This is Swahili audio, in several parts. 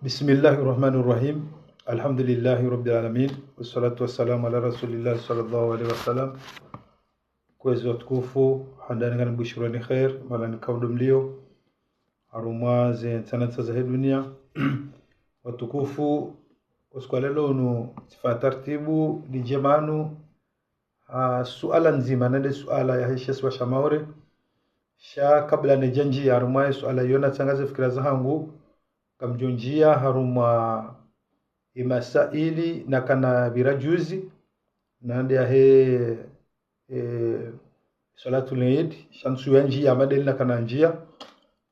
بسم الله الرحمن الرحيم. الحمد لله رب العالمين والصلاة والسلام على رسول الله صلى الله عليه وسلم. Kwezi watukufu handani ngana mbishurani khair mala nikaudu mlio arumaze tanatsa za dunia watukufu uskwalelo no sifa tartibu ni jemanu suala nzima nende suala ya heshesi wa shamaure sha kabla nejanji ya arumaye suala yona tangaze fikira zangu kamjonjia haruma imasaili na kana virajuzi nande ya salatu leid shansu yanji ya madeli na kana njia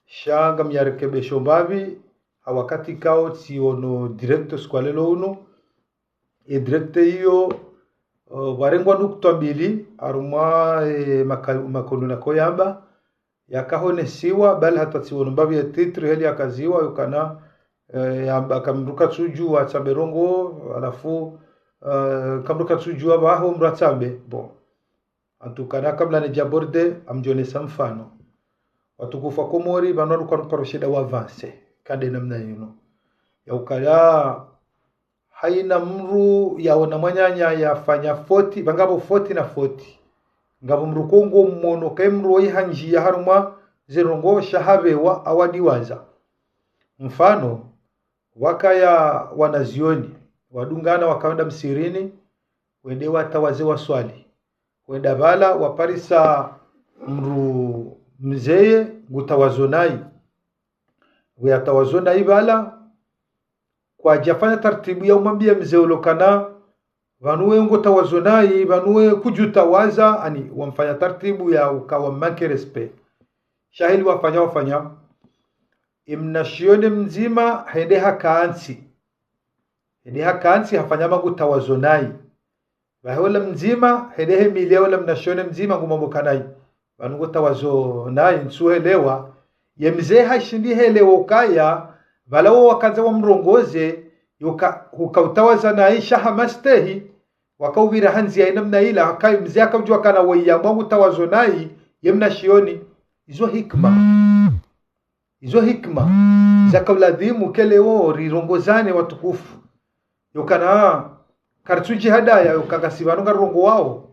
shanga myarekebesho mbavi hawakati kao tiono directo skwalelo uno directe hiyo warengwa nukta mbili haruma makonu na koyamba yakahonesiwa bali hata tiono mbavi ya titri heli akaziwa yukana akamruka tsuju wa Tsaberongo alafu kamruka tsuju wa baho mratsambe bon antukana kabla ni jaborde amjonesa mfano watukufa komori banwaru kwa parosheda wa avance kade namna yino ya ukaya haina mru yaona mwanyanya yafanya 40 bangabo 40 na 40 ngabo mrukongo mmono kemru yihanji ya haruma zirongo shahabewa awadiwaza mfano wakaya wanazioni wadungana wakaenda msirini wende watawaze waswali wenda bala waparisa mru mzeye gutawazonai weyatawazonai bala kwa jafanya tartibu ya umambia mzee ulokana vanuwe ngotawazonai vanuwe kujutawaza ani wamfanya tartibu ya ukawa make respect shahili wafanya imnashione mzima hende hakaansi hafanya magu tawazonai vahola mzima hende mileo la mnashione mzima ngumamokanai vanungo tawazonai nsuhelewa ye mzee hashindi helewa ukaya valawo wakaza wa mrongoze ukautawaza nai shahamastehi wakauvira hanzi ya inamna ila hakai mzee akavjua kana waya mwangu tawazonai ye mnashioni izo hikma za kauladhimu keleo rirongozane watukufu yokana kartuji hadaya yokagasibanunga rongo wao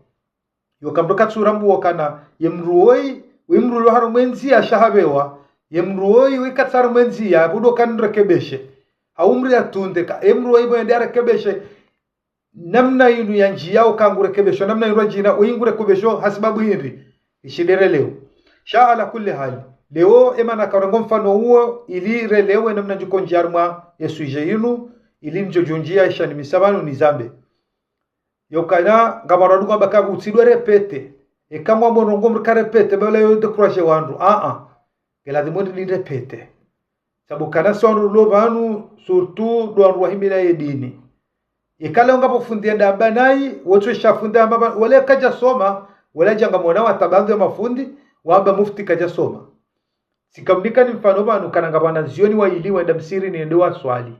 yokamdoka tsurambu wakana yemruoi wimrulo haro mwenzi ya shahabewa yemruoi wikatsaro mwenzi ya budo kan rekebeshe haumri atunde ka yemruoi boende rekebeshe namna yinu ya njia ukangu rekebesho namna yinu jina uingu rekebesho hasibabu hindi ishidere leo sha ala kulli hali leo emana karongo mfano huo ili relewe namna juko njarma yesuje yinu ili njojonjia isha ni misabano ni zambe yokana ngabaraduka bakabu utsidwe repete ekamwa morongo mrika repete bale yo decrocher wandu kela dimondi li repete sabu kana sonu lo banu surtout do andu wahimila yedini ikale ngapo fundia ndamba nai wote shafunda mbaba wale kaja soma wala janga mwana watabandu ya mafundi wamba mufti kaja soma sikamdika ni mfano banu kananga bana zioni waili wenda msiri ni ndio swali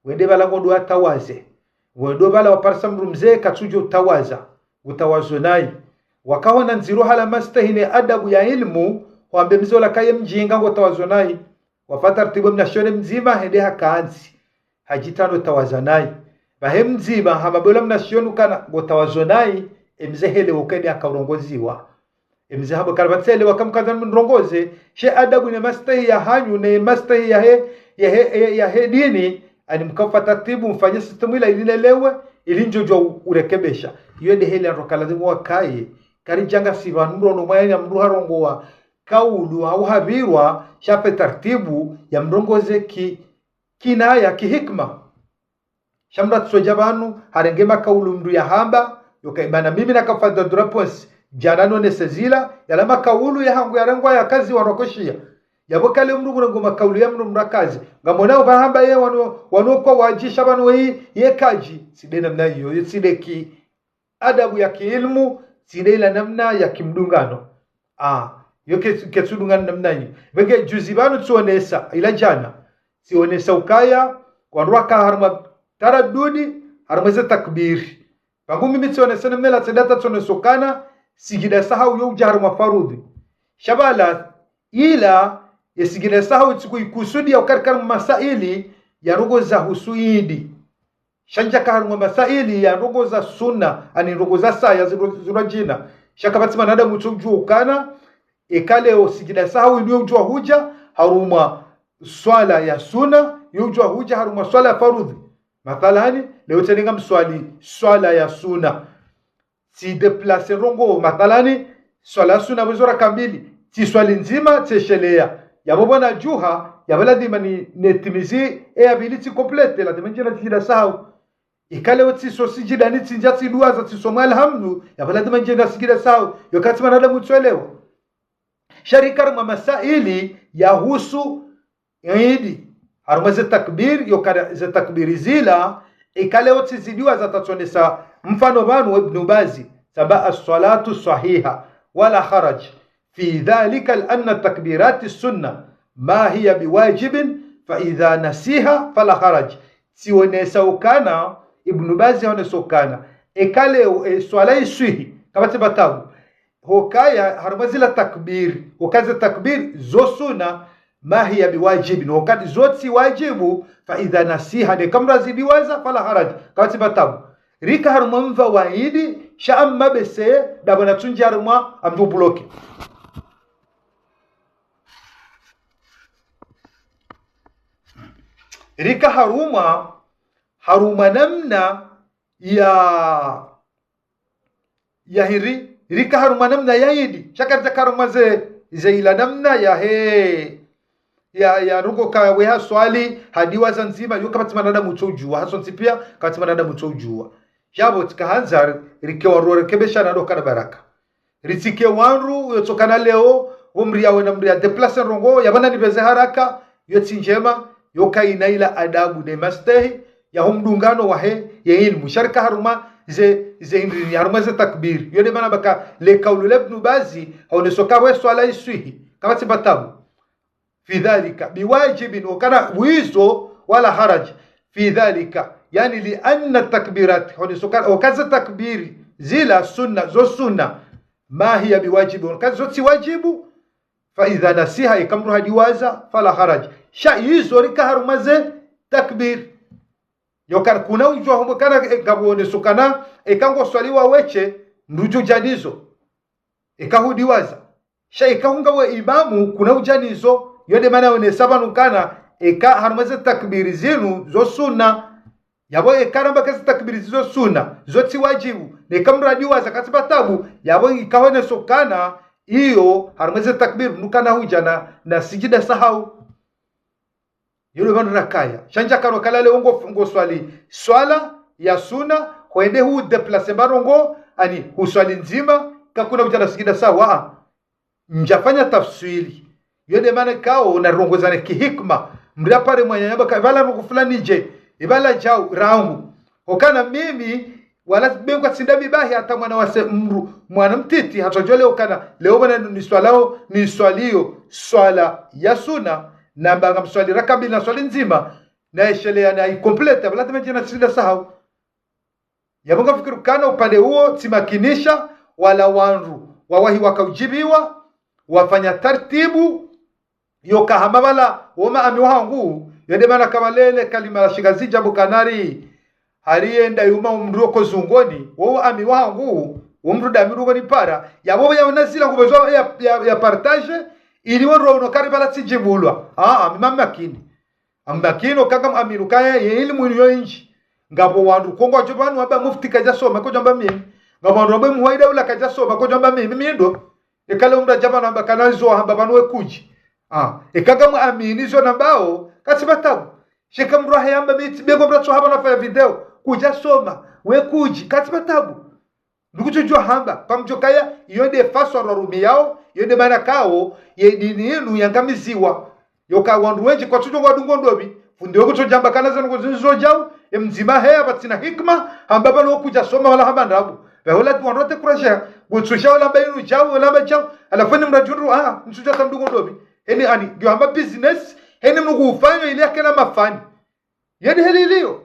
wende bala ngondo atawaze wendo bala waparsa mrumze katsujo utawaza utawazo nai wakaona nziru hala mastahine adabu ya ilmu wambe mzola kaye mjinga ngo utawazo nai wafata ratibu mnashone mzima hende hakaanzi hajitano utawaza nai bahe mzima hamabola mnashonu kana utawazo nai emzehele ukende akaurongoziwa emzehabo karabatsele wakamkaza mrongoze she adabu ne mastahi ya hanyu ne mastahi ya he dini ani mkafa taratibu mfanye system ila ililelewe ilinjojo urekebesha iyo ndi hele rokalazimu wakaye kari janga siva mrono mwanya mruha rongowa kaulu au habirwa shape tartibu ya mrongoze kinaya kihikma shamra tsojabanu harengema kaulu mru ya hamba yokaibana mimi nakafadha drapos janano nesezila yalama kaulu ya hangu ya rengwa ya kazi warokoshia yabokale mru ngo makaulu ya mru mrakazi ngamona ubahamba ye wano kwa wajisha banu ye kaji sidena namna hiyo sideki adabu ya kiilmu sidela namna ya kimdungano yoke ketsudungano namna hiyo bege juzibanu tuonesa ila jana sionesa ukaya kwa rwaka harma taradudi harma takbiri pangu mimi tuonesa namna la sedata tuonesokana sigida sahau yo jaharma farudhi shabala ila yesigile sahu kusudi ya ukarikar masaili ya rongoza husuidi shanja kaharumwa masaili ya rongoza sunna ani rongoza saya zura jina shaka batima nada mutujua ukana ekale osigida sahu iliyo ujua huja haruma swala ya sunna yujua huja haruma swala ya farudhi mathalani leo teninga mswali swala ya sunna si deplace rongo mathalani swala sunna wizora kamili ti swali nzima teshelea yabo bwana juha yabala dimani netimizi e ability complete la dimenjina tida sahu ikale wati so sijida ni tinjati duaza tisoma alhamdu yabala dimenjina sigida sahu yokati manada mutwelewa sharikar ma masaili yahusu idi harumaze takbir yokada za takbiri zila ikale wati zidiwa za tatonesa mfano banu ibn bazi saba as-salatu sahiha wala haraj في ذلك لأن التكبيرات السنة ما هي بواجب فإذا نسيها فلا حرج سيونيسو كان ابن باز يونيسو كان إكالي سوالي سويه كما تبتاو هو كايا هرمزل التكبير وكذا التكبير زو سنة ما هي بواجب وكذا زوت سي واجب فإذا نسيها نكم رازي بوازا فلا حرج كما تبتاو ريك هرمنفا وايدي شام ما بسي دابنا تنجي هرما أمدو بلوكي rika haruma namna ya hiri rika haruma namna ya yidi shakar zakaruma ze ila namna ya rugo ka weha swali hadiwa zanzima yuka patima nada mutojua hasonti pia katima nada mutojua jabo tikahanza rike warore kebesha nado kana baraka ritike wanru yotokana leo umri yawe na mri deplace rongo yabana nibeze haraka yoti njema yoka inaila adabu ne mastehi ya humdungano wahe ya ilmu sharka haruma ze indrini haruma ze takbir yode mana baka le kaulu lebnu bazi au nesoka we swala iswihi kama tibatabu fi dhalika biwajibin wakana wizo wala haraj fi dhalika yani li anna takbirat au nesoka wakaza takbiri zila sunna zo sunna ma hiya biwajibi wakaza zo si wajibu fa idha nasiha ikamru hadiwaza fala haraj sha hizo rika harumaze takbir yokana kuna ujua humo kana gabone sukana ekango swaliwa weche ndujo janizo ekahudiwaza sha ekahunga we imamu kuna ujanizo yode mana one sabanu kana eka harumaze takbiri zinu zo sunna yabo ekana bakaze takbiri zo sunna zoti wajibu ne kamradiwaza katibatabu yabo ikawene sokana iyo harumaze takbir nukana hujana na sijida sahau yule bana rakaya shanja karo kalale ngo swali swala ya sunna hoende hu deplace barongo ani uswali nzima kakuna ujana sigida sawa njafanya tafsiri yode maana kao na rongozane kihikma mria pare mwanyamba kabala ngo fulani je ibala jao raungu okana mimi wala bengwa sindabi bahi hata mwana wase mru mwana mtiti hatojole okana leo bana ni swalao ni swalio swala ya sunna na mbanga mswali rakabi na swali nzima na eshelea na complete bala tumejina sida sahau yabonga fikiru kana upande huo timakinisha wala wanru wawahi wakaujibiwa wafanya tartibu yokahama bala woma amiwangu yende mana kama lele kalima la shigazi jabu kanari harienda yuma umroko zungoni wo amiwangu umruda mirugo ni para yabo yanazila kubezo ya partage ili wonro no karibala tijibulwa amakini okanga amirukaya elimu yo inji ngabo wandu kongo jobanu aba mufti kaja soma ko jamba mimi ngabo wandu aba muwaida ula kaja soma ko jamba mimi ndo ekale umra jabana aba kanazo hamba banwe kuji ekaga mu amini zo nambao katibatabu sheka mrahe yamba miti bego mracho haba na fanya video kuja soma we kuji katibatabu ndukujua hamba pamjokaya yonde faso rarumi yao yonde mana kao ye dini yenu yangamiziwa yoka wandu wenje kwa tujo wadungo ndobi fundi wako tojamba kana zanu kuzinzo jao mzima hea batina hikma hamba bano kuja soma wala hamba ndabu bahola tuwanrote kurasha gutsusha wala bayinu jao wala bachao alafani mrajuru msuja tamdungo ndobi heni ani gyo hamba business heni mnugufanya ili akena mafani yeni heli liyo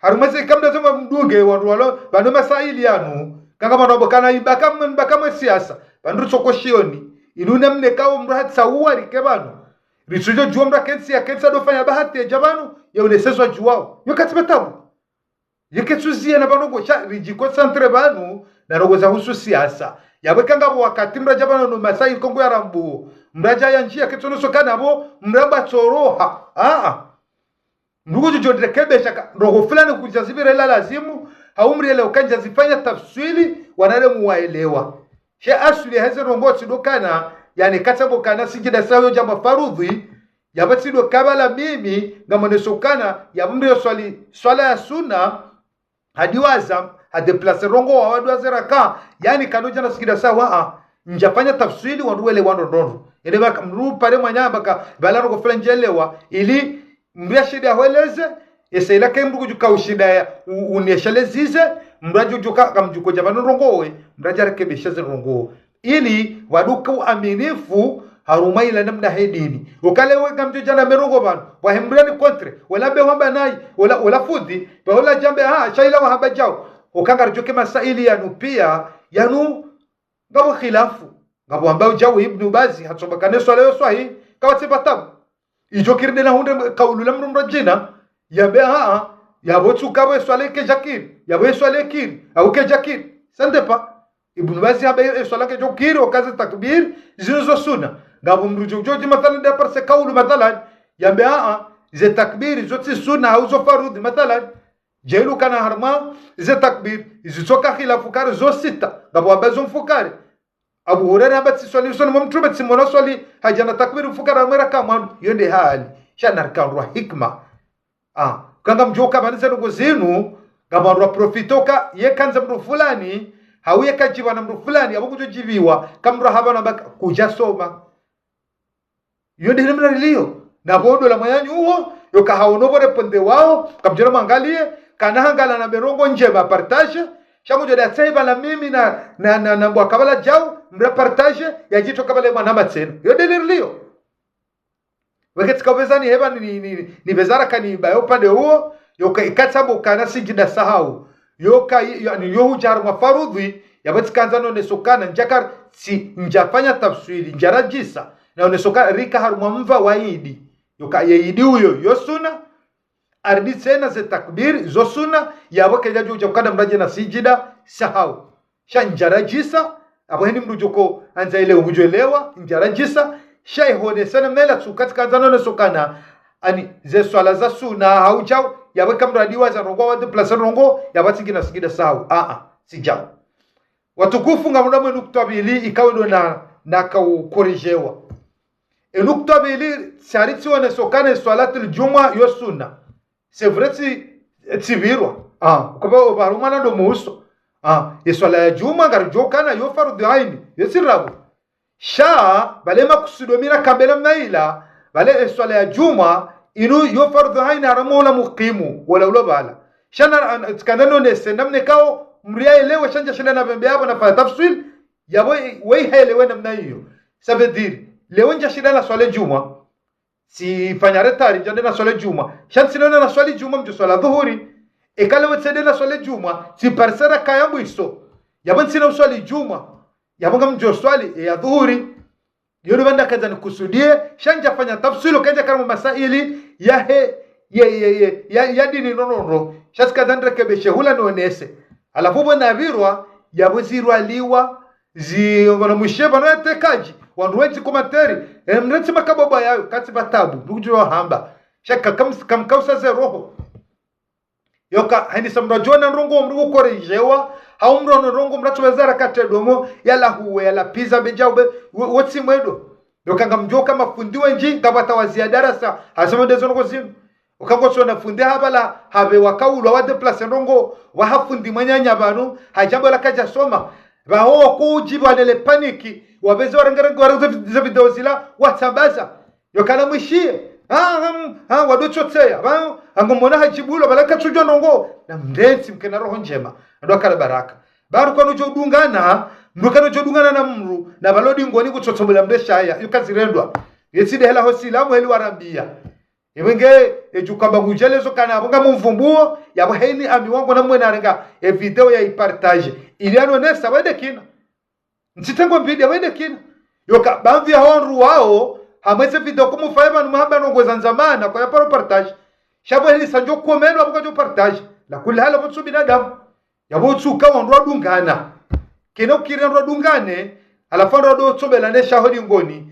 harumaze kamda zoma mduge wandu walo bano masaili yanu kanga manobo kana ibaka mwe siasa bandu chokoshioni inuna mne kawo mrahat sawari kebano risujo juwa mra kensi ya kensa dofanya bahati ya jabanu ya unesezwa juwao yokati batabu yeketsuzia na banongo cha rijiko centre banu na rogo za husu siasa yabekanga bo wakati mra jabanu no masai kongo ya rambu mraja ya njia ketono sokana bo mramba toroha ndugu jodre kebesha rogo fulani kujazibira ila lazimu haumri ile ukanja zifanya tafsiri wanale muwaelewa she asuli haze rongo tidokana yani katabo kana sijida sayo jamba farudhi yabatido kabala mimi ngamonesokana ya mndio swala ya sunna hadiwaza hadeplace rongo wa wadu azeraka yani kanoja na sijida sawa njafanya tafsiri wanduele wandondo ele baka mru pare mwanyamba ka bala rongo flanjelewa ili mbya shida hoeleze esaila kembu kujuka ushida ya unyeshalezize mrajo joka kamjuko jabano rongowe mraja rekebeshaze rongo ili waduka uaminifu harumaila namna hedini ukale weka mjojana merongo bano wahembrani kontre wala behomba nai wala fudi wala jambe shaila wa haba jao ukanga joke masaili yanu pia yanu ngabo khilafu ngabo ambao jao ibn bazi hatsobakane swala yo swahi kawati batabu ijokirde na hunde kaulu lamru mrajina yabe yabo tukawe swala ke jakir yabo swala kir au ke jakir sandepa ibn bazi haba swala ke jokir okaze takbir zizo sunna ngabo mrujojoji mathalan da parse kaulu mathalan yabe ze takbir zoti sunna au zo farud mathalan jelu kana harma ze takbir izisoka khilafu kar zo sita ngabo abazo mfukari Abu Hurairah batsi swali sunna mumtruba tsimona swali hajana takbir mfukara mera kama yonde hali shanar kanwa hikma kanga mjoka banze ngo zinu ngabo ro profitoka yekanza mru fulani hauye kajiwa na mru fulani abukujojiviwa kamro habana kujasoma yonde himra lilio na bodo la mayanyu huo yoka haonobore ponde wao kamjera mangalie kana hangala na berongo njema partage changu joda tsaiba la mimi na mbwa kabala jao mra partage ya jito kabala mwana matseno yonde lilio wakati kabezani heba ni bezara kani bayo pande huo yoka ikatsabu kana sijida sahau yoka yani yohu jar mafarudhi yabati kanzano nesokana njakar si njafanya tafsiri njarajisa na unesoka rika harumwa mva waidi yoka yeidi huyo yosuna ardi sena ze takbir zosuna yaboke jaju jokada mraje na sijida sahau shanjarajisa abo heni mrujoko anza ile ubujoelewa njarajisa shaihone sana mela tsukati kanzano nesokana ani ze swala za sunna haujao yabaka mradiwa za rongo wa de place rongo yabati gina sigida sahau sijao watukufu ngamudamwe nukta bili ikawe ndo na kaukorejewa nukta bili sariti wane sokane swalatul juma yo sunna c'est vrai tivirwa kwa obarumana ndo muuso swala ya juma garjokana yo fardu aini yesirabu sha balema kusudomira kabela mnaila bale swala ya juma inu yo fardu aini haramola muqimu wala ulobala shana skandano nese namne kao mria elewe shanja shina na bembe hapo na tafsir yabo wei haelewe namna hiyo ça veut dire leo nja shida na swala juma si fanyare tari jande na swala juma shansi na swala juma mjo swala dhuhuri ekale wetsede na swala juma si parsera kayambu iso yabo nsina swala juma yabo ngam mjo swali ya dhuhuri yodo banda kaza nikusudie shanja fanya tafsiri kaja kama masaili ya dini nonono shaska dandra kebeshe hula nonese alafu bwana virwa yabuzirwa liwa zingona musheba no yatekaji wandu wenzi komateri mreti makababa yayo kati batabu bujuro hamba shaka kamkausa ze roho yoka hani samrajona rongo mrugo korejewa haumro rongo mratu wazara katedomo yala huwe yala pizza bejaube wotsi mwedo yoka ngamjoka mafundiwe nji kabata wazia darasa asema dezo ngo zinu ukangotsona na funde habala habe wakaulwa wa deplace rongo wa hafundi manyanya banu hajambo la kaja soma baho kujibu anele paniki wabeze warangarango za video zila watambaza yokana mwishie wadochotea ba angomona hajibulo balaka tujo nongo na mdensi mkena roho njema ndo kala baraka baru kwa nojo dungana ndukano jodungana na mru na balodi ngoni kutsotsobola mdesha haya yukazirendwa yetside hela hosila mweli warambia Iwenge ejukamba ngujelezo kana abonga mumvumbuo yabo heni ami wangu na mwe narenga video ya ipartage iliano nesa wede kina nsitengo mbidi wede kina yoka bamvi honru wao hamweze video kumufaiba numahaba nongoza nzamana kwa yaparo partage shabo hili sanjo komelo abuka partage la kula hala mutsu binadamu yabo tsuka wandwa dungana kena ukire ndwa dungane alafando do tsobela ne shahodi ngoni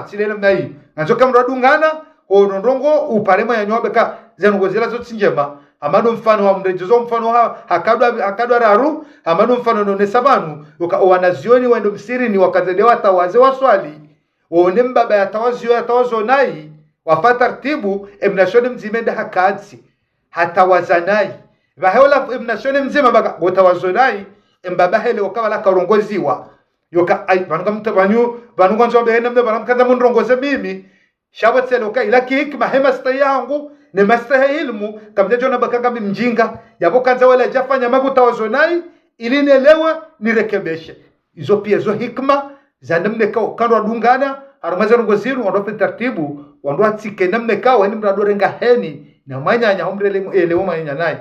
tilela mnai anzo kamra dungana onondongo uparema yanyobe ka zenongozela zotsinjema amado mfano wa mrejezo mfano hakadwa raru amado mfano none sabanu wanazioni wendo msiri ni wakazedewa tawaze waswali waone mbaba ya tawazo nai wafata taratibu emnashone mzimenda hakadzi hatawazanai vaheola emnashone mzima baka gotawazonai embaba hele wakabala karongoziwa yoka ai vanuka mtabanyu vanuka nzombe hena mbe banamkanda munrongoze mimi shabatselo okay laki hikma hema stayangu ne mastaha ilmu kamjejo na bakanga mjinga yabo kanza wala jafanya magutawazonai ili nielewa nirekebeshe hizo pia hizo hikma za namne kao kando dungana arumaza ngoziru wandope taratibu wando atike namne kao ni mradorenga heni na manyanya homrele elewa manyanya nai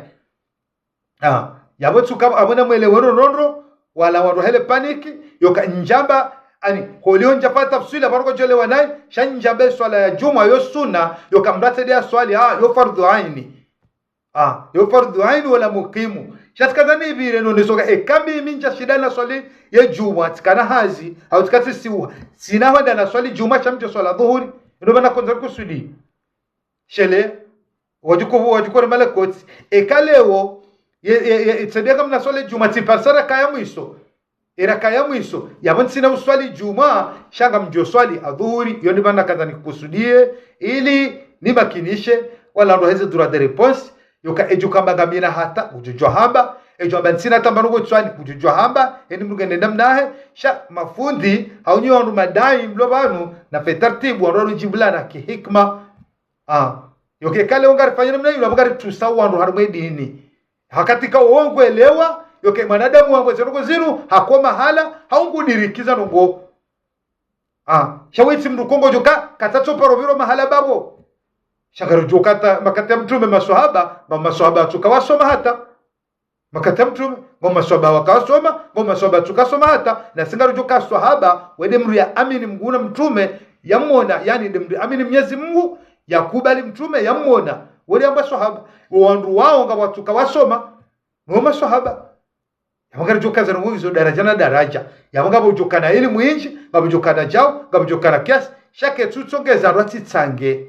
yabo tsuka abona mwelewa rondo wala wando hele paniki yoka njamba ani holio njapa tafsiri baroko jolewa nai shanjambe swala ya juma yo sunna yoka mrate dia swali yo fardhu aini yo fardhu aini wala muqimu shatkadani vile no nesoka kambi minja shidana swali ya juma tikana hazi au tikati siwa sina wanda na swali juma chamje swala dhuhuri ndio bana konza kusudi shele wajuko malakoti kaleo itsede kama na swali juma tiparsara kaya mwiso era kaya mwiso yabansina uswali juma shanga mjo swali adhuhuri yoni bana kaza nikusudie ili nibakinishe wala ndo heze dura de réponse yoka ejuka magamina hata ujujwa hamba ejo bansina tambarugo tswani ujujwa hamba eni mugende ndamnahe sha mafundi haunyi wandu madai mlobanu na fetartibu wandu jibulana ki hikma yoke kale ongari fanyana mna yula bugari tusawa wandu harumwe dini hakatika uongo elewa yoke manadamu wangu zerugo zinu hakoma mahala haungudirikiza nongo shawitsi mrukongo joka katatso paroviro mahala babo shagaru jokata makata mtume maswahaba tukawasoma hata makata mtume maswahaba wakasoma maswahaba tukasoma hata na singaru joka swahaba wede mru ya amini mguna mtume yamona yani demri amini Mwenyezi Mungu yakubali mtume yamona wede amba swahaba wandu wao ngaba tukawasoma maswahaba yamagara joka za nguzo daraja na daraja yamagaba ujokana ili mwinji ngabujokana jao ngabujokana kiasi shake tutsongeza rwatitsange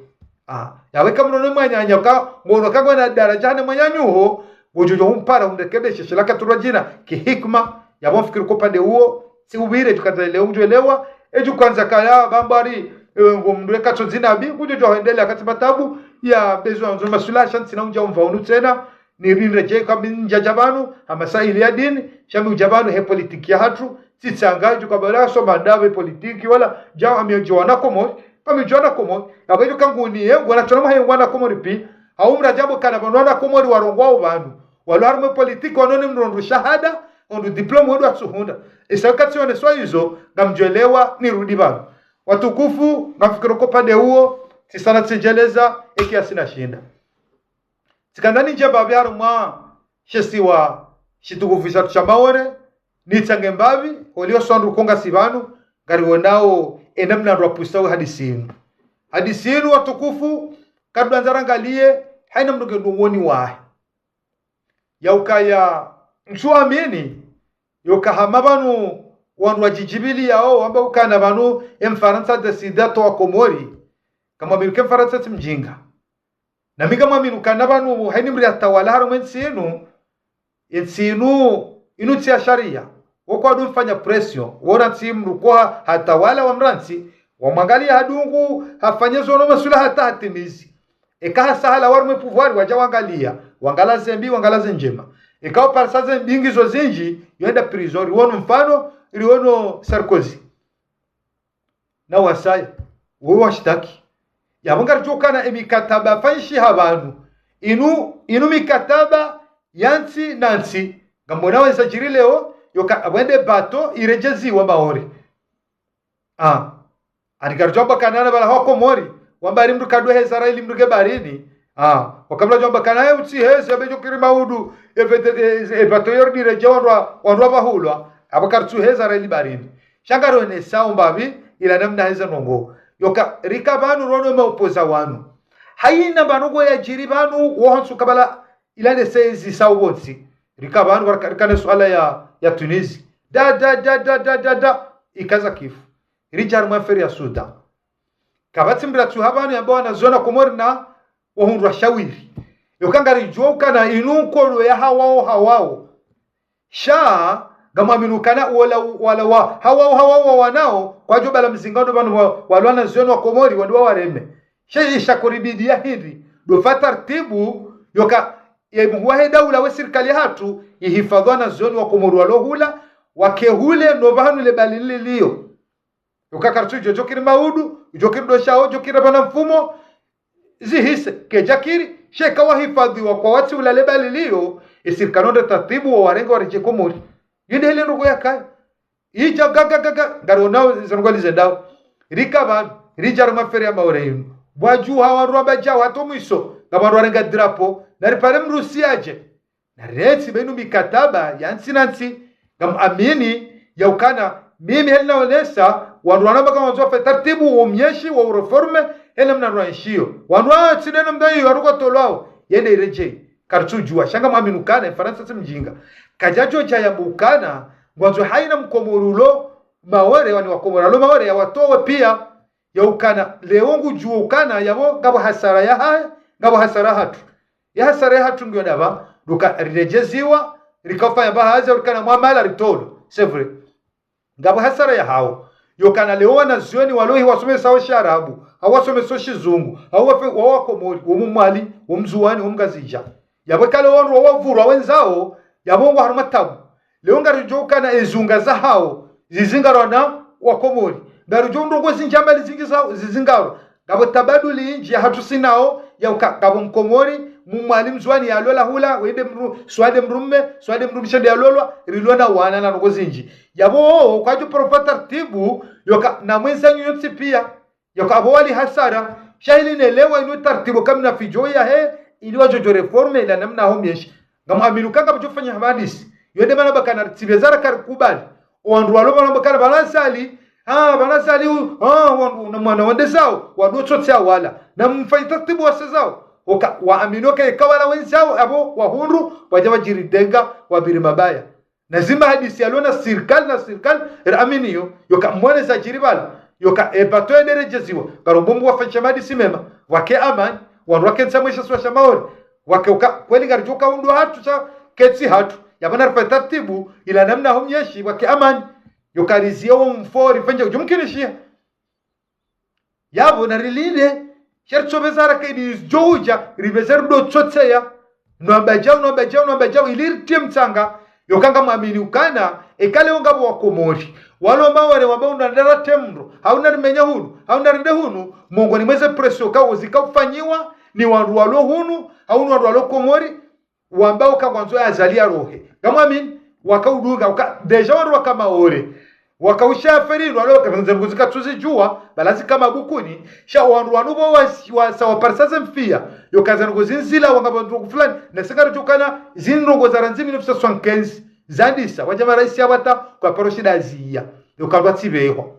yaweka mnono mwanyanya ka ngono kagwa na daraja ne mwanyanyuho bojojo umpara umrekebeshe shilaka turajina ki hikma yabo fikiri ko pande huo si ubire tukazaelewa ujoelewa eju kwanza kaya bambari ngomndwe katso zinabi kujojo endelea katibatabu ya bezo nzo masulasha sina unja umvaunu tena ni rinreje kabinja jabanu amasaili ya dini shamu jabanu he politiki ya hatu sitsangaje kabala so mandawe politiki wala jao amejoana komo pamijona komo abajo kanguni yengo na choma yengo na komo ripi haumra jabo kana banona komo warongwao bantu walwarme politiki wanone mrondo shahada ondu diploma wedu atsuhunda isakati one swayizo ngamjelewa ni rudi bantu watukufu nafikiri ko pande huo tisana tsejeleza asina shinda tikandani jeba byaru mwa shesiwa shitugufisha tuchamaore nitsange mbavi olio sondu konga sibanu ngariwonao enamna rwapusawo hadisinu watukufu kadwa nzarangalie haina mnduge ndungoni wae yaukaya msuamini yokahama banu wandu wajijibili yao wamba ukana banu emfaransa desidato wa Komori kama biruke mfaransa timjinga na miga mwaminu kana banu haini mri atawala harume nsinu inu tia sharia wako adu mfanya pression wona timu kwa hatawala wa mransi wamwangalia hadungu hafanye zono masula hata hatimizi ekaha sahala warme pouvoir waja wangalaze mbi wangalaze njema ekao parsaze mbingi zo zinji yoenda prison riwono mfano riwono Sarkozy na wasaya wewe washtaki yabangara jokana emikataba fanshi habanu inu mikataba yansi nansi ngambona wensajiri leo yoka abwende bato irejezi wa maori anikarjomba kanana bala hoko mori wambari mdu kadwe hezara ili mdu gebarini wakamla jomba kanaye utsi heze abejo kirimaudu bato yordi rejewa wanwa bahulwa abakartu hezara ili barini shangaro ne saumbavi ila namna heza nongo yoka rika banu rono maupoza wanu haina banugo ya jiri banu wohansu kabala ilane sezi sawonsi rika banu warikane swala ya Tunisi da ikaza kifu rijar maferi ya Sudan kabati mbratu habanu ambao wanazona Komori na wahundu shawiri yokanga rijoka na inunkolo ya hawao sha gama minukana wala hawao wanao kwa joba la mzingano banu walwana zona Komori wanduwa wareme sha kuribidia hivi do fatartibu yoka yemuwahe daula wa serikali hatu ihifadhwa na zoni wa Komori walohula wakehule no bahanu le balililio yokakartu jokiri maudu jokiri doshao jokiri bana mfumo zihise kejakiri sheka wahifadhiwa kwa watu ulale balilio isirikanondo taratibu wa warenga wareje Komori yindele ndugu yakaya ija gaga garona zanugalize ndao rikaba rijar maferi ya maureyinu bwaju hawarwa baja watomiso gabandu warenga drapo naripare mrusiaje na reti benu mikataba yansi nansi gam amini yaukana mimi helina onesa wandu wanamba kama wazofa tartibu umyeshi wa reforme hele mna ruanshio wandu tinena mdayi waruko tolao yende ireje kartujua shanga maminukana Faransa simjinga kajajo jaya bukana ngwanzo haina mkomorulo mawore wani wakomoralo mawore ya watowe pia yaukana leongu juukana yabo gabo hasara ya haya gabo hasara hatu ya hasara ya hatu ndio daba duka rirejeziwa rikafanya bahaza ukana mwamala ritolo sevre ngabo hasara ya hao yokana leona zioni walohi wasome sawa sharabu hawasome so shizungu hawafe wawakomori womumali womzuwani womgazija yabo kale wonu wavurwa wenzao yabongo haruma tabu leonga rijokana ezunga za hao zizingarona wakomori garujondo ngo zinjambali zingiza zizingaro gabo tabaduli inji hatusinao ya gabo mkomori mumwalimu zwani ya lola hula wende swade mrumisha ya lolwa rilona wana na ngo zinji yabo kwa jo profeta taratibu yoka na mwenza nyotsi pia yoka abwali hasara shahili nelewa inu taratibu kama na fijoya he ili wajojo reforme ila namna homyeshi ngam aminukanga bajofanya habadisi yode bana bakana tibezara karikubali wandu waloba bakana balansali banasali na mwana wande zao wadotsotsa wala na mfaita tibu wasezao wa aminoka ikawala wenzao abo wahundu wajawa jiridenga wabiri mabaya nazima hadisi alona sirkal raminiyo yoka mwana za jiribala yoka ebato ederejeziwa karobombu wafanya madisi mema wake amani wandu wake nsamwisha swasha maori wake kweli garjoka undu hatu cha ketsi hatu yabana rafata tibu ila namna homyeshi wake amani yokarizia wo mfori fenja jumkinishia yabo na rilinde shercho bezara kaidi joja ribezer do tsotseya no bajao ilirtie mtsanga yokanga mwamini ukana ekale ongabo wakomori walo maware wabaunda ndara temro hauna rimenya hunu hauna rinde hunu mongo ni mweze presio kawo zikafanyiwa ni wandu walo hunu hauna wandu walo Komori wambao kagwanzo azalia rohe gamwamini wakauduga deja wandu wakamaore wakausha ferino walo kanzenguzika tuzijua balazi kama bukuni sha wandu wanubo wa sawa parsaze mfia yokazango zinzila wangabandu fulani na singaro tukana zinrongo za ranzimi 1975 zandisa wajama raisi abata kwa paroshida azia yokalwa tibeho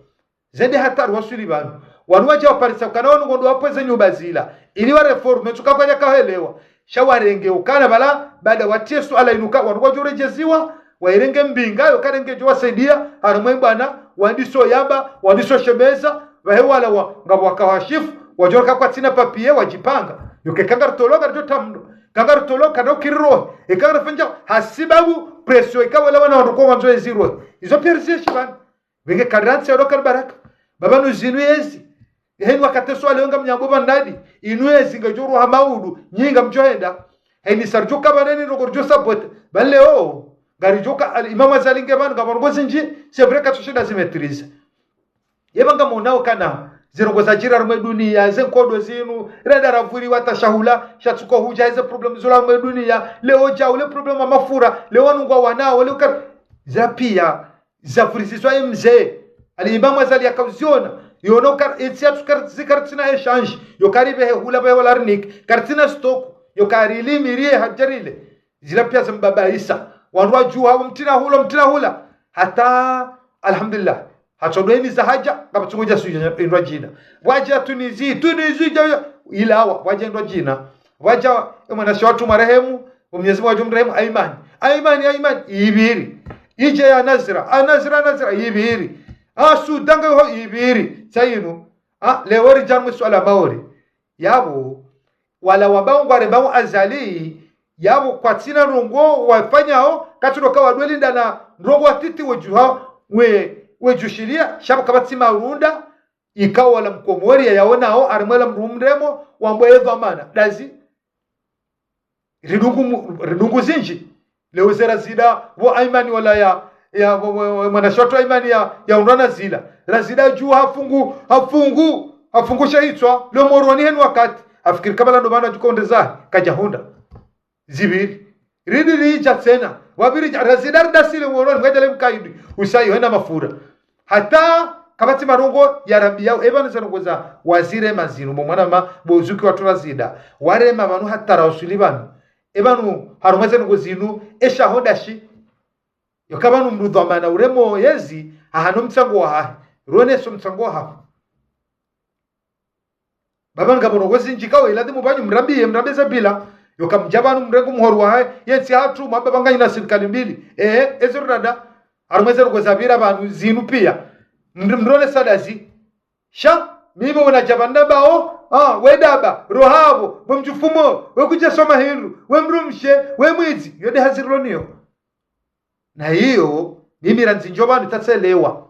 zende hatari wasuli banu wanu waje waparisa kana wanu ngondo wapweze nyumba zila ili wa reforme tukafanya kahelewa sha warenge ukana bala baada watie swala inuka wanu wajorejeziwa wairenge mbinga yokarenge jo wasaidia harimwe bwana wandiso yamba wandiso shemeza wahewala ngabo wakawashifu wajorka kwa tina papie wajipanga yoke kangartologa jo tamdo kangartologa no kirro ekangarfanja hasibabu presio ikawala wana wanduko wanzo eziro izo persie shiban wenge kadransi odokar baraka babanu zinuezi heni wakateso alionga mnyaboba ndadi inuezi ngajuru hamaudu nyinga mjoenda heni sarjuka baneni rogorjo sabote baleo garijoka al-imam azalinge banu gabango zinji c'est vrai que tushida zimetrize yebanga monao kana zirongo za jira rumwe dunia zenkodo zinu reda ravuri watashahula shatsuko huja hizo problem zola rumwe dunia leo ja ule problem mafura leo nungwa wanao leo za pia za furisiswa mzee al-imam azali akauziona yono kar etsiatu kar zikartina exchange yo karibe hula be wala rnik kartina stock yo karili mirie hajarile zila pia zambaba isa wanwa juu hawo mtina hula hata alhamdulillah hatodweni za haja kama tungoja suja indwa jina waja tunizi ilawa waja indwa jina waja mwanasha watu marehemu Mwenyezi Mungu ajumrehemu Aiman ibiri ije ya Nazira ibiri sudanga ho ibiri sayinu lewori jamu swala maori yabo wala wabao ngware bao azali yabo kwa tina rongo wafanyao katuroka wadwelinda na rongo watiti wejuha wejushiria shabu kabati marunda ikawa wala mkomori ya yaonao arimwela mrumremo wambwe dhamana dazi ridungu zinji leo zera zida wo Aimani wala ya mwanashoto Aimani ya undana zila la zida juu hafungu shahitwa leo moroni henu wakati afikiri kabla ndo maana jukonde za kajahunda zibiri ridiri jatsena wabiri razidar dasile moroni ngajale mkaidi usayo hena mafura hata kabati marongo ya rambi yao eba nzanongoza wazire mazinu mwana ma bozuki watu razida ware mabanu hata rausulibanu ebanu harumeze ngozinu esha hondashi yokabanu mrudhamana uremo yezi ahano mtsango wa rone so mtsango ha baba ngabono gozinjikawe iladi mubanyu mrambeza bila yokamjabanu mrengo muhoru wa yensi hatu mababa nganya serikali mbili ezurada harumeze ngozabira banu zinu pia mrone sadazi sha mimi unajabanda bao wedaba rohabo wemjufumo wekuja soma hiru wemrumshe wemwizi yode hazironiyo na hiyo mimi ranzinjoba nitatselewa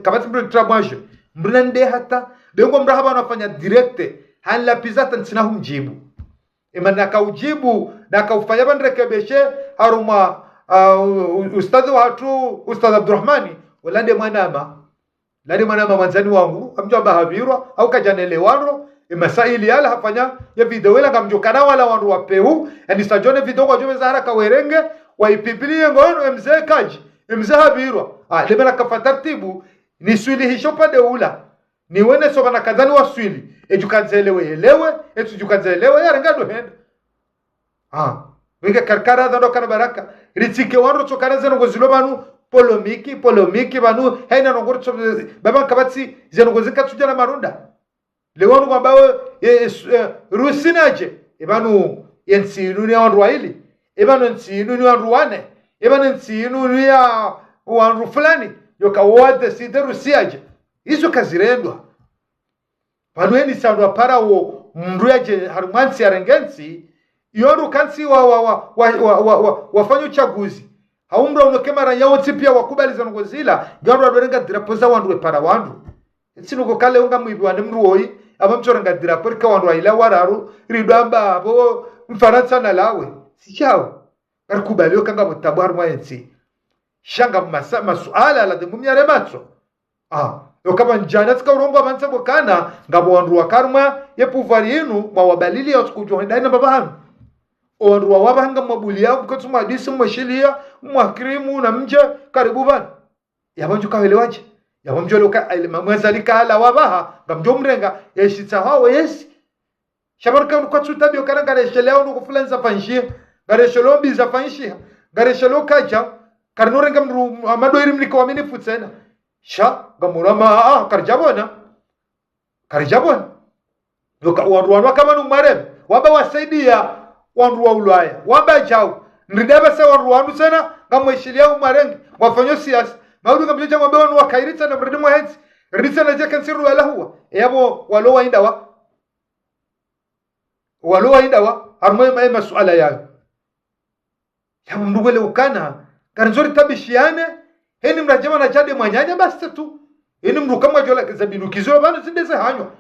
kabati mbru tramwaje mbrunande hata bengo mrahaba anafanya direct hanla pizata ntsina humjibu imana kaujibu na kaufanya bandrekebeshe haruma ustadhi watu ustadh Abdurrahmani walande mwanama mwanzani wangu amjomba havirwa au kajanelewano masaili yala hafanya ya video wala kamjokana wala wandu wapeu yani sajone video kwa jome zahara kawerenge waipipilie ngono mzee kaji mzee havirwa lemela kafatartibu ni swili hisho pade ula ni wene soba na kadhani waswili elewe etujukanzelewe ya rengado henda wenge karkara dhando kana baraka ritike wandu chokana zeno ngozilobanu polomiki banu haina nongorcho baba kabati zenongozika tujana marunda lewanu kwambao rusinaje ebanu yensinu ni wandu waili ebanu nsinu ni wandu wane ebanu nsinu ni ya wandu fulani yokawode sideru siaje hizo kazirendwa banu eni sandwa para wo mruaje harumansi arengensi yoru kansi wafanya uchaguzi haumra unokemara yao tipia wakubali zanongozila garo adorenga dirapoza wandu wepara wandu tsinuko kale unga mwibi wande mruoi abamchorenga diraporika wandu aila wararu ridamba abo mfaransa na lawe sichao karikubali okanga mutabaru mwayensi shanga masuala la demu myarematso yokaba njana tsika urombo amansa bokana ngabo wandu wakarma yepuvari yenu mawabalili ya tsikujo ndaina babahanu wandu wabahanga mabulia mkotsu madisi mweshilia mwakrimu na mje karibu bana yabanju kawelewaje yabamjo loka mwazalika ala wabaha ngamjo mrenga yeshitsa hawo yesi shabarka kwa tsutabio kana garesheleo ndo kufulanza fanshia gareshelo biza fanshia gareshelo kaja karnorenga mru amadoiri mliko wamini futsena sha gamurama karjabona loka wandu kama numare waba wasaidia wandu wa ulaya waba jao ndidaba sa wandu sana ngamweshilia umarengi wafanyo siasa maudu ngamjoja ngombe wanu wakairitsa na mridimu hensi ritsa na jeka nsiru wala huwa yabo walowa indawa harmoe masuala yayo yabo mndugwele ukana karanzori tabishiane heni mrajama na jade mwanyanya basta tu heni mrukamwa jola zabinukizo bana zindeze hanywa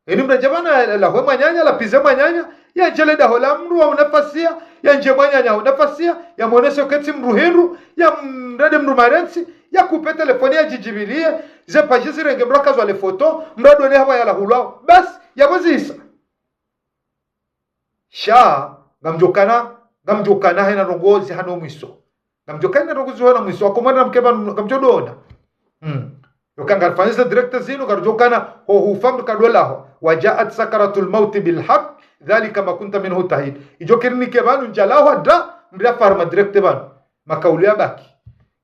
heni mrajama na la hwe mwanyanya la pize mwanyanya ya jele da hola mru wa unafasia ya nje mwanyanya unafasia ya mwonesho keti mruhinru ya mrade mru marensi ya kupe telefoni ya jijibilie ze pajizi renge mraka zwa le foto mrado ene hawa ya la hulao bas ya wazisa sha ngamjokana hena rongozi hano mwiso ngamjokana rongozi hana mwiso wakomana mkeba ngamjodona yokanga fanisa director zinu garjokana ho hufam kadwelaho wajaat sakaratul maut bil haqq dhalika ma kunta minhu tahid ijokirni kebanu njalaho da mria farma director banu makaulia baki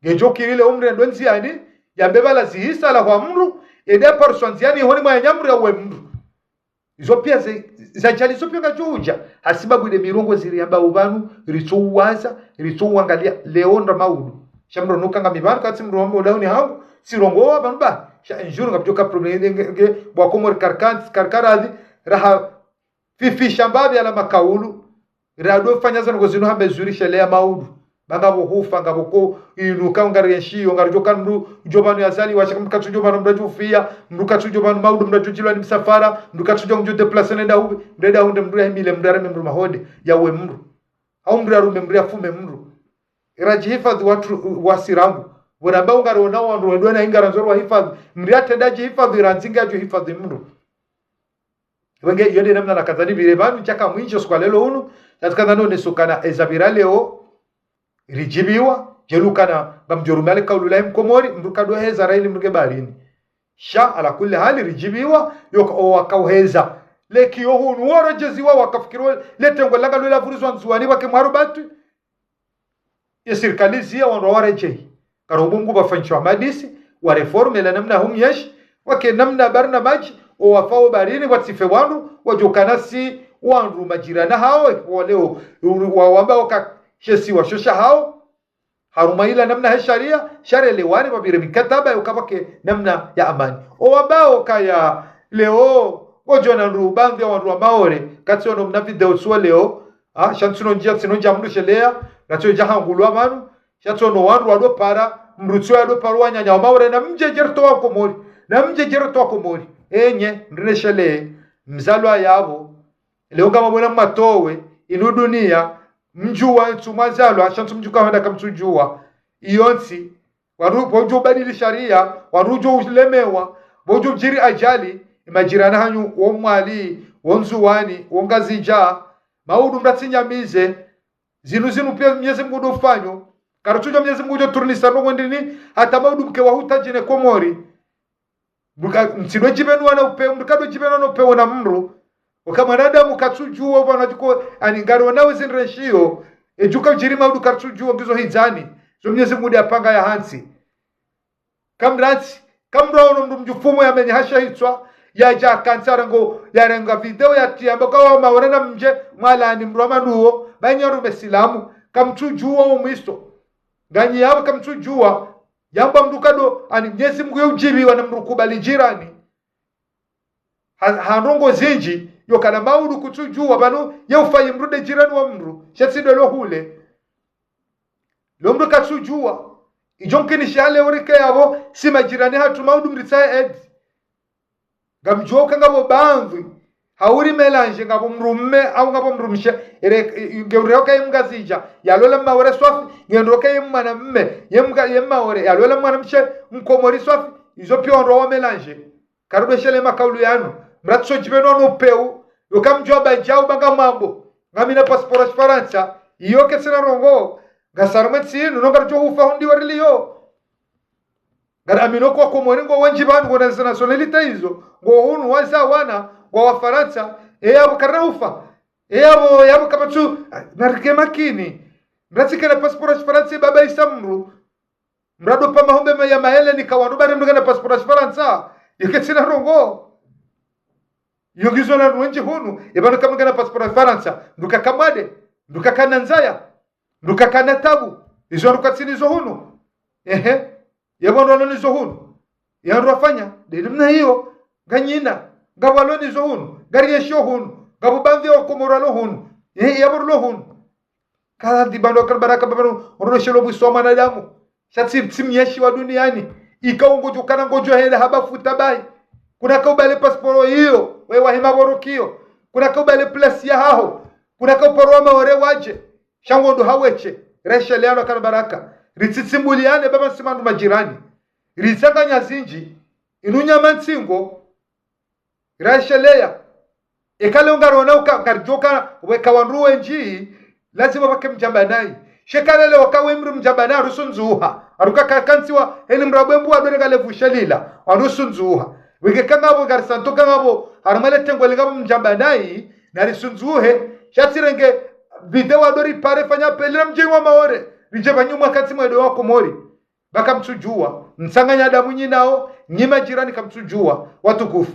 gejokirile umre ndonzi yani yambeba la zihisa la kwa mru ede parswanziani honi mwa nyamru ya we mru izo pia za chali zo pia ngajuja hasibabu ile mirongo ziri yamba ubanu ritouwaza ritouangalia leonda maudu shamro nukanga mibanu kati mru wambo dauni hangu sirongo abantu ba njuru ngabyoka problem nge bwakomor karkaradi raha fifi shambabi ala makaulu rado fanyaza ngo zino hambe zuri shelea maudu bangabo hufa ngabo ko inuka ngarenshio ngarjoka mru jobanu yazali washaka mkatu jobanu mrajufia mruka jobanu maudu mrajujilwa ni msafara mruka tujo mju deplace nenda hu ndeda hunde mru ya mile mrare mru mahode yawe mru au mraru mru afume mru irajihifadhi watu wasirangu Wuramba ungarona wandu wedona ingara nzoro wa hifadhi mriate daji hifadhi ranzinga ju hifadhi mru wenge yode namna nakazani vile banu chaka mwinjo kwa lelo unu katika none sukana ezabira leo rijibiwa jelukana bamjorumale kaulula mkomori mrukado heza raili mruge barini sha ala kulli hali rijibiwa yoko wakauheza leki yohunu warajeziwa wakafikirwa letengo langa lula vurizwa nzuwani wake mwarubatu ya serikali ya wandu warejehi karobungu bafanchwa madisi wa reforme la namna humyesh wake namna barna maji o wafao barini watife wandu wajokanasi wandu majirana hao waleo wawamba wakashesi washosha hao harumaila namna ya sharia lewani wabire mikataba yukabake namna ya amani o wabao kaya leo wajona rubambi wandu wa maore kati ono mna video suwa leo shantuno njia sinonja mnu shelea natio jahangulwa manu shantuno wandu wado para mrutsu wado parwa nyanya wa maore na mje jerto wako mori enye ndine shele mzalwa yabo leo kama mwana matowe inu dunia mjuwa ntumazalwa shantu mjuka handa kamtujua iyonsi warujo badili sharia warujo ulemewa bojo jiri ajali imajirana hanyu womwali wonzuwani wongazija maudu mratsinyamize zinu pia Mwenyezi Mungu dofanyo karutuja Mwenyezi Mungu turnisa no ndini hata maudu mke wahuta jine komori mtsidwe jibenu wana upe mkado jibenu wana upe wana mru ukamanada mukatujua wana jiko aningaro nawe zinreshio ejuka jiri maudu katujua ngizo hizani so Mwenyezi Mungu apanga ya hansi kamra ono mjufumo ya menye hasha hitswa ya ja kansara ngo ya renga video ya tiamba kwa maorana mje mwala ni mroma nuo banyaru besilamu kamtujua umwisto ganyi yabo kamtujua yamba mdukado ani Mwenyezi Mungu yujibi wana mrukubali jirani hanongo zinji yokana maudu kutujua banu yaufaye mrude jirani wa mru shasido lo hule lo mru katujua ijonkini shale orike yabo si majirani hatu maudu mritsaye ed gamjoka ngabo bamvi hauri melange ngabo mrumme au ngabo mrumshe ngeuroka imgazija yalola mawore swafi ngendoka yemana mme yemawore yalola mwana mshe mkomori swafi izo pio ndo melange karudo shele makaulu yanu mratso jibeno no peu yokamjwa bajau banga mambo ngamina passport Faransa iyo kesena rongo gasarmetsi no ngarjo ufa hundi wariliyo garamino kwa komori ngo wanjibanu ngo nationality hizo ngo hunu waza wana kwa Wafaransa yabo karaufa yabo kama tu narike makini mratikana passport Faransa baba isamru mrado pa mahombe ya mahele ni kawanu bari mdugana passport Faransa yeketsina rongo yogizo na nwenje hunu yabano kama ngana passport Faransa nduka kamade nduka kananzaya nduka kanatabu izo ndukatsini zo hunu yabo ndo nizo hunu yarofanya dedimna hiyo ganyina gabaloni zo hunu gari yesho hunu gabubamvi okomoralo hunu yaburlo hunu kala dibando baraka babano roshelo busoma na damu shatsi timyeshi wa duniani ikaungo jukana ngojo hele habafuta bai kuna kaubale passport hiyo wewe wahima borokio kuna kaubale place ya hao kuna kauporo maore waje shangondo haweche reshele yano kana baraka ritsitsimbuliane baba simandu majirani ritsakanya zinji inunya mansingo rasheleya ekale ungarona ukarjoka weka wanruwe nji lazima bake mjamba nai shekalele wakawe mru mjamba na rusunzuha aruka kansiwa eni mrabembu adorega levushalila arusunzuha wege kangabo garsanto kangabo armale tengole ngabo mjamba nai na risunzuhe shatirenge video adori pare fanya pelira mjinwa maore rije banyuma kati mwedo wako mori baka mtujua msanganya damu nyinao nyima jirani kamtujua watukufu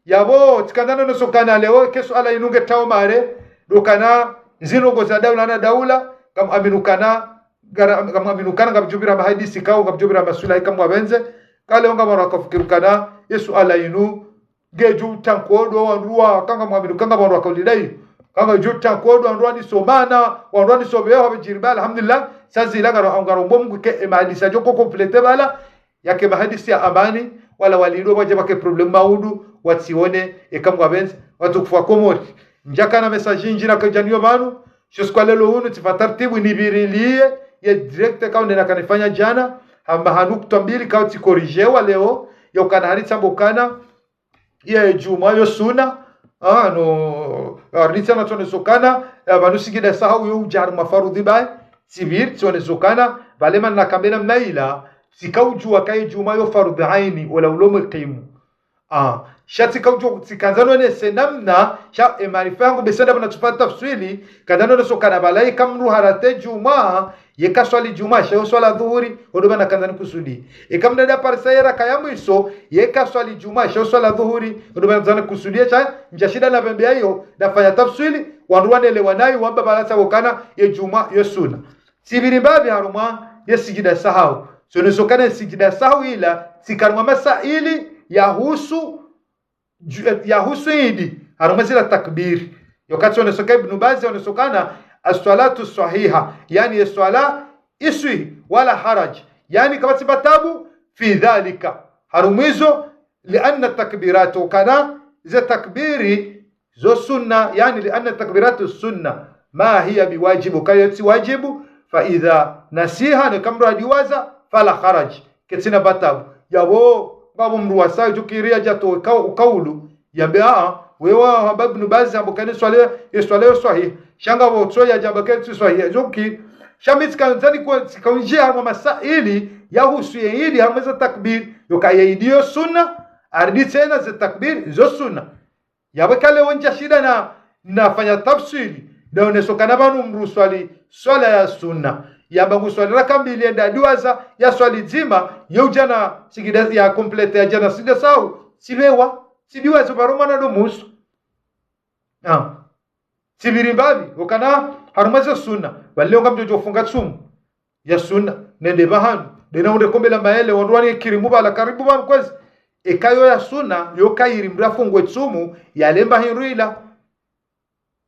yabo tikandana no sokana leo kesu ala inunge tao mare dokana zinogo za daula na daula kam aminukana ngabjubira mahadisi kao ngabjubira masula ikam wabenze kale nga mara kafikirukana yesu ala inu geju tankodo wanrua kanga aminukanga mara kaulidai kanga ju tankodo wanrua ni somana wanrua ni sobeho habijirba alhamdulillah sazi ilanga ngarombo mungu ke mahadisi joko complete bala yake mahadisi ya amani wala walido waje bake problem maudu watione ikam wabenze watu kufa komori njaka na message njira kwa janio manu shoskwa lelo hunu tifatartibu nibirilie ye direct kao nena kanifanya jana hamba hanukta mbili kao tikorijewa leo yo kana haritsa mbokana ye juma yo suna no haritsa na tone sokana manusikida sahau yo jar mafarudhi bai sibir tone sokana balema na kambena mnaila sikau jua kai juma yo farudhi aini wala ulomu qimu shati kaujo tikanzano ne senamna sha emarifa yangu besenda bana tupata tafsiri kadano no sokana balai kamru harate juma yeka swali juma sha swala dhuhuri odo bana kanzani kusudi ekamda da parsaira kayamu iso yeka swali juma sha swala dhuhuri odo bana kanzani kusudi cha njashida na pembe hiyo nafanya tafsiri wanruane lewanai wamba balasa wokana ye juma yesuna sibiri babi haruma yesigida sahau so ne sokana sigida sahau ila sikaruma masaili yahusu idi harumazila takbir yokati onesoka ibn Baz onesokana as-salatu sahiha yani as-sala iswi wala haraj yani kama sibatabu fi dhalika harumizo lianna takbiratu kana za takbiri zo sunna yani lianna takbiratu sunna ma hiya biwajibu kayati wajibu fa idha nasiha ne kamra diwaza fala haraj ketina batabu yabo ngabo mruwa sayo jukiria jato kaulu yambe wewa habab ibn Baz ambokane swale sahih shanga bo tsoya jabakati sahih joki shamit kanzani kwa sikaunje harma masaili yahusu yidi harma takbir yokayidio sunna ardi tena za takbir zo sunna yabakale wonja shida nafanya tafsiri na unesokana banu mruswali swala ya sunna yamba nguswali raka mbili enda duaza ya swali zima yujana sigida ya complete ya jana sida sau sibewa sidiwa zubaruma na domusu sibiri mbabi wakana harumaza sunna wale ngamjo funga sumu ya sunna nende bahanu dena unde kombela maele wandwani kirimu bala karibu banu kwezi ekayo ya sunna yokairi mrafungwe sumu ya lemba hinruila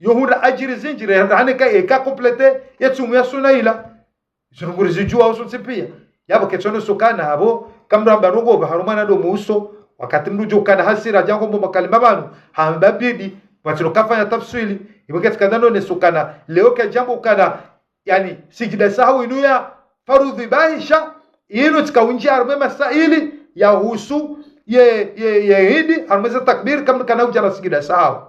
yohunda ajiri zinjire haneka eka complete ya sumu ya sunna ila zunguri zijua uso pia yabo ketsono sokana habo kamra barongo baharumana do muso wakati mrujo kana hasira jango mbo makalima banu hambabidi watino kafanya tafsiri iboketi kadano ne sokana leo ke jambo kana yani sijida sahau inuya farudhi bahisha ino tikaunji arme masaili ya husu ye hidi armeza takbir kama kana ujara sijida sahau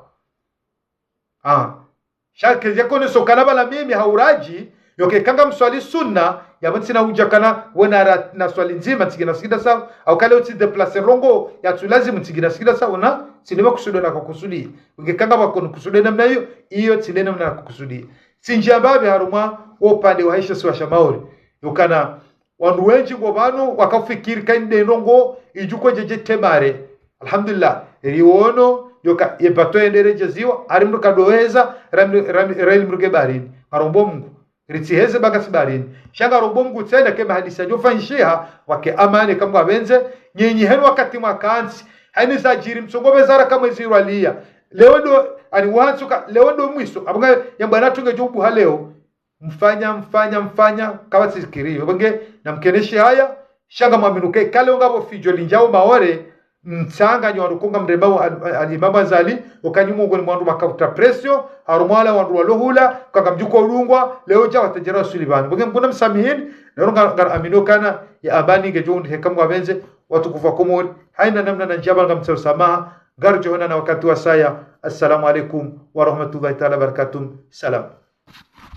shake yakone sokana bala mimi hauraji yoke kanga mswali sunna yabatsina ujakana wena na swali nzima tigina sikida sawa au kale uti deplacer rongo ya tulazimu tigina sikida sawa na sinema kusudo na kukusudi ungekanga bakono kusudo namna hiyo tinena namna kukusudi sinjia babe haruma opande wa Aisha siwa shamauri yokana wandu wengi ngobano wakafikiri kainde rongo ijuko jeje temare alhamdulillah riwono yoka yebato endereje ziwa arimru kadoeza rail mruge barini arombo mungu ritiheze bagasi barini shanga robongu tsenda kema hadisa jofanshiha wake amane kama benze nyinyi henu wakati mwakansi hani sajiri msongobe zara kama zirwalia leo ndo ani wansuka leo ndo mwiso abanga yambana tunge jobu haleo mfanya kama sikirio bange namkeneshi haya shanga mwaminuke kale ngabo fijo linjao maore mtsanga nyo warukunga mremba alimama zali ukanyumo ngoni mwandu makafuta presio harumala wandu walohula kanga mjuko urungwa leo ja watajera sulibani bunge mbona msamihin naronga ngar amino kana ya abani gejondi hekam wabenze watu kufa komori haina namna na njaba ngamtsa samaha garjo hona na wakati wa saya assalamu alaikum wa rahmatullahi ta'ala barakatuh salam